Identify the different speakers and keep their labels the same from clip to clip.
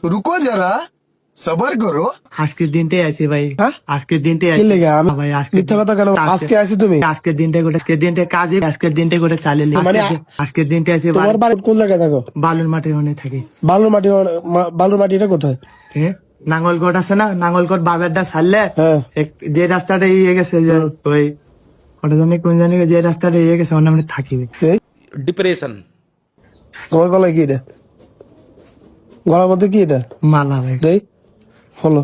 Speaker 1: रुको जरा सबर करो।
Speaker 2: আজকের দিনটাই আছে ভাই,
Speaker 3: হ্যাঁ?
Speaker 2: আজকের দিনটাই
Speaker 3: কি
Speaker 2: আছে
Speaker 3: লেগে আমি
Speaker 2: ভাই। আজকে
Speaker 3: মিথ্যা কথা কেন? আজকে আসি তুমি
Speaker 2: আজকের দিনটা কাজে, আজকের দিনটা করে চালিয়ে নি।
Speaker 3: মানে
Speaker 2: আজকের দিনটা আছে
Speaker 3: তোমার বাড়ি কোন জায়গায় থাকো?
Speaker 2: বালুর মাটির ওখানে থাকি।
Speaker 3: বালুর মাটি এটা কোথায়?
Speaker 2: হ্যাঁ, নাঙ্গলকোট আছে না, নাঙ্গলকোট বাজারটা ছাড়লে
Speaker 3: হ্যাঁ।
Speaker 2: যে রাস্তাটা ইয়ে গেছে যে ওই ওটা জানি কোন জানি যে রাস্তাটা ইয়ে গেছে ওখানে আমরা থাকি।
Speaker 3: এই,
Speaker 4: डिप्रेशन
Speaker 3: তোমার গলায় কি এটা? গলার মধ্যে কি এটা?
Speaker 2: মালা ভাই।
Speaker 3: দেই ফলো।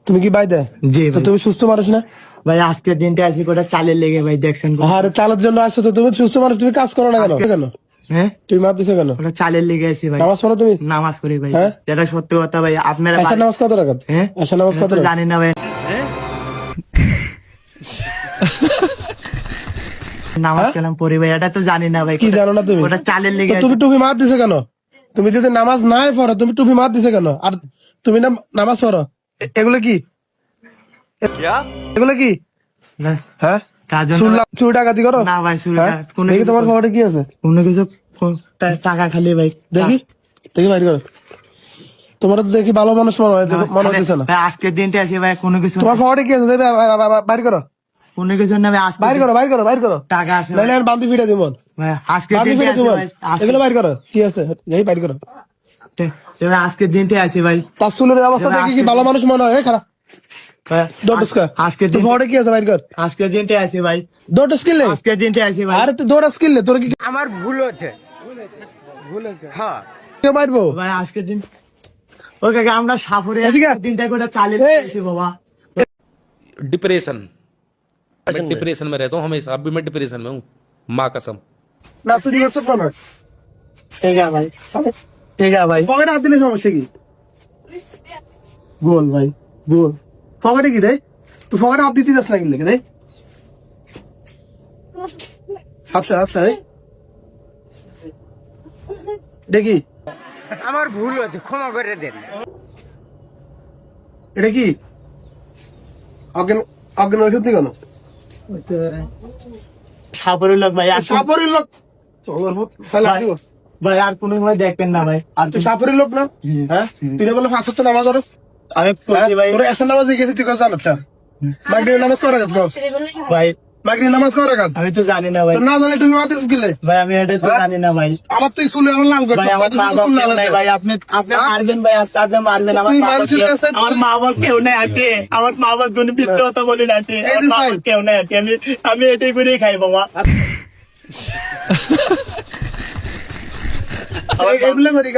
Speaker 3: তুমি কি বাইদে?
Speaker 2: জি
Speaker 3: তো
Speaker 2: ভাই।
Speaker 3: তুমি সুস্থ মানুষ না?
Speaker 2: ভাই আজকের দিনটা আছে কোটা চালের লেগে ভাই, দেখছেন।
Speaker 3: আরে চালের জন্য আসছো তো তুমি সুস্থ মানুষ, তুমি কাজ করো না কেন? কেন
Speaker 2: হ্যাঁ,
Speaker 3: তুমি মার দিছো কেন?
Speaker 2: ওটা চালের লেগে আছি ভাই।
Speaker 3: নামাজ পড়ো তুমি?
Speaker 2: নামাজ করি ভাই,
Speaker 3: হ্যাঁ?
Speaker 2: যেটা সত্যি কথা ভাই। আপনারা
Speaker 3: আশা নামাজ কত রাখাত?
Speaker 2: হ্যাঁ,
Speaker 3: আশা নামাজ কত
Speaker 2: এটা তো
Speaker 3: রাখাত?
Speaker 2: জানি না ভাই। নামাজ কালাম পড়ি ভাই, এটা তো জানি না ভাই।
Speaker 3: কি জানো না তুমি?
Speaker 2: ওটা চালের লেগে
Speaker 3: তো তুমি টুপি মার দিছো কেন? তুমি যদি নামাজ নাই পড়ো, তুমি টুপি মার দিছো কেন? আর তুমি না নামাজ পড়ো, এগুলো কি? এগুলো কি?
Speaker 2: না,
Speaker 3: হ্যাঁ,
Speaker 2: কার জন্য?
Speaker 3: শুনলাম চুরি ডাকাতি করো?
Speaker 2: না ভাই, চুরি
Speaker 3: হ্যাঁ?
Speaker 2: ডাকাতি কোনো
Speaker 3: দেখি
Speaker 2: কিছু
Speaker 3: তোমার
Speaker 2: করি-
Speaker 3: খবরে কি আছে?
Speaker 2: কোনো কিছু টাকা খালি ভাই।
Speaker 3: দেখি দেখি বাইর করো। তোমার তো দেখি ভালো মানুষ মনে হচ্ছে না।
Speaker 2: ভাই আজকের দিনটা আছে ভাই, কোনো কিছু
Speaker 3: তোমার খবরে কি আছে? দেখবে বাইর করো,
Speaker 2: কোনো কিছু না ভাই। আজকে
Speaker 3: বাইর করো, বাইর করো, বাইর করো।
Speaker 2: টাকা আছে ভাই।
Speaker 3: নাইলে আমি বান্দি ফিরে দিব।
Speaker 2: ভাই আজকের
Speaker 3: বান্দি
Speaker 2: দিনটা
Speaker 3: ফিরে
Speaker 2: আছে
Speaker 3: দিব।
Speaker 2: ভাই। আজকে-
Speaker 3: এগুলো বাইর করো, কি আছে? এই বাইর করো।
Speaker 2: ভাই আজকের দিনটা আছে ভাই।
Speaker 3: তার চুলের অবস্থা দেখি কি ভালো মানুষ মনে হয়? খারাপ
Speaker 2: ভাই, আজকের দিন
Speaker 3: খবরে কি আছে? বাইর কর।
Speaker 2: আজকের দিনটা আছে ভাই।
Speaker 3: দৌড় স্কিল নেই?
Speaker 2: আজকের দিনটা আছে ভাই।
Speaker 3: আরে তুই দৌড় স্কিল নেই, তোর কি
Speaker 1: আমার ভুল হচ্ছে হ্যাঁ
Speaker 3: কেউ মারবো?
Speaker 2: ভাই আজকের দিন ওই কাকা আমরা সাফরে
Speaker 3: এদিকে।
Speaker 2: দিনটা করে চালিয়ে
Speaker 3: এই।
Speaker 2: দিয়েছি বাবা।
Speaker 4: डिप्रेशन मैं डिप्रेशन में रहता हूँ हमेशा। अब भी मैं डिप्रेशन में हूँ, माँ कसम।
Speaker 3: না চুরি করছো তো না?
Speaker 2: ঠিক আছে ভাই, ঠিক আছে ভাই।
Speaker 3: পকেটে হাত দিলে সমস্যা কি?
Speaker 2: বল ভাই, বল।
Speaker 3: পকেটে কি দেয়? তুই পকেটে হাত দিতে যাস না কিন্তু দেয়। আচ্ছা আচ্ছা, এই দেখি
Speaker 1: আমার ভুল হচ্ছে, ক্ষমা করে দেন।
Speaker 3: এটা কি অজ্ঞান অজ্ঞান ওষুধ কেন?
Speaker 2: সাফরের লোক ভাই। আর
Speaker 3: সাপরের লোক
Speaker 2: ভাই, ভাই আর কোনো সময় দেখবেন না ভাই। আর
Speaker 3: তুই সাপরের লোক না? হ্যাঁ, তুই না বলে 5 ওয়াক্ত নামাজ পড়স?
Speaker 2: আমি করছি ভাই।
Speaker 3: তোর এসে নামাজ গেছি তুই কথা জানাচ্ছ? মাগরিব নামাজ করা গেছ?
Speaker 2: ভাই
Speaker 3: মাগরিব নামাজ করা গেছ?
Speaker 2: আমি তো জানি না ভাই।
Speaker 3: তো না জানলে তুমি মারতে গেলে?
Speaker 2: ভাই আমি এটা তো জানি না ভাই।
Speaker 3: আমার তুই শুনে আমার লাল করছ।
Speaker 2: ভাই আমার মা বাবা কেউ নাই ভাই। আপনি মারবেন ভাই, আপনি মারবেন। আমার
Speaker 3: তুই
Speaker 2: মা বাবা
Speaker 3: মানুষের
Speaker 2: কেউ-
Speaker 3: কাছে-
Speaker 2: আমার মা বাবা কেউ নেই আছে। আমার মা বাবা কোনো মিথ্যে কথা বলি না আছে।
Speaker 3: এই
Speaker 2: আমার
Speaker 3: যে
Speaker 2: মা বাবা
Speaker 3: সাইড।
Speaker 2: কেউ নেই আছে। আমি এটাই করেই খাই বাবা।
Speaker 3: এগুলো করি